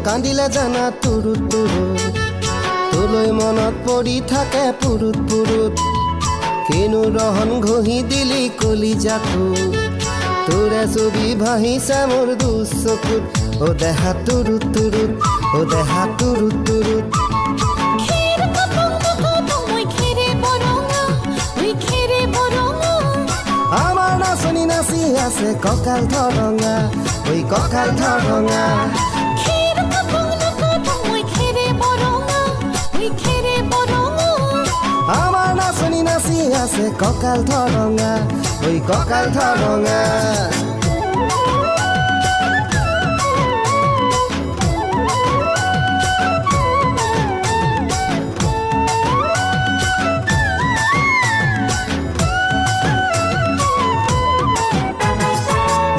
কান্দিলে জানা তুৰুত তুৰুত তোলৈ মনত পৰি থাকে পুৰুত পুৰুত কিনো ৰহন ঘঁহি দিলি কলিজাটো তোৰে ছবি ভাহিছে মোৰ দুচকুত ও দেহা তুৰুত তুৰুত ও দেহা তুৰুত তুৰুত আমাৰ নাচনি নাচি আছে কঁকাল ধৰঙা ঐ কঁকাল ধৰঙা আমাৰ নাচনি নাচি আছে কঁকাল ধৰঙা ঐ কঁকাল ধৰঙা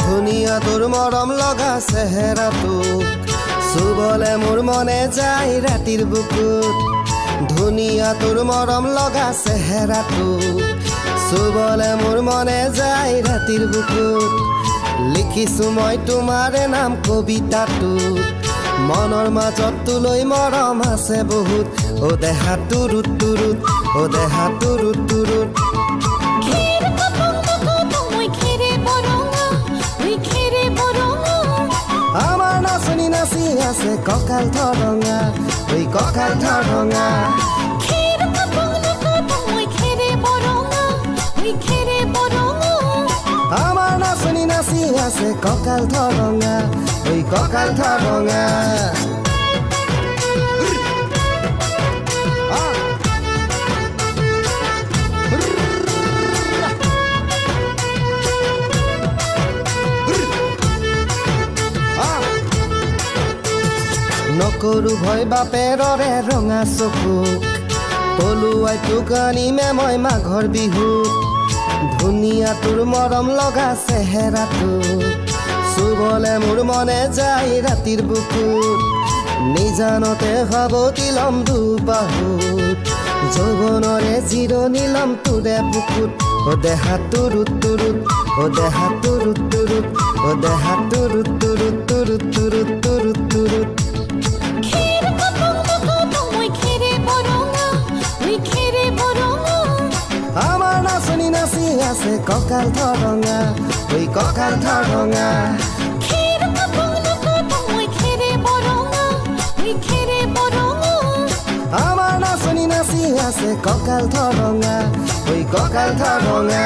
ধুনীয়া তোৰ মৰম লগা চেহেৰাটোক চুবলে মোৰ মনে যায় ৰাতিৰ বুকুত ধুনীয়া তোৰ মৰম লগা চেহেৰাটোক চুবলে মোৰ মনে যায় ৰাতিৰ বুকুত লিখিছো মই তোমাৰে নাম কবিতাটোত মনৰ মাজত তোলৈ মৰম আছে বহুত ও দেহা তুৰুত তুৰুত ও দেহা তুৰুত তুৰুত আমাৰ নাচনি নাচি আছে কঁকাল ধৰঙা ঐ কঁকাল ধৰঙা আমাৰ নাচনি নাচি আছে কঁকাল ধৰঙা ঐ কঁকাল ধৰঙা নকৰো ভয় বাপেৰৰে ৰঙা চকুক পলুৱাই তোক আনিমে মই মাঘৰ বিহুত ধুনীয়া তোৰ মৰম লগা চেহেৰাটো চুবলে মোৰ মনে যায় ৰাতিৰ বুকুত নিজানতে সাৱটি লম দুবাহুত যৌৱনৰে জিৰণি লম তোৰে বুকুত ও দেহা তুৰুত তুৰুত ও দেহা তুৰুত তুৰুত ও দেহা তুৰুত তুৰুত তুৰুত তুৰুত তুৰুত তুৰুত আমাৰ নাচনি নাচি আছে কঁকাল ধৰঙা ঐ কঁকাল ধৰঙা আমাৰ নাচনি নাচি আছে কঁকাল ধৰঙা ঐ কঁকাল ধৰঙা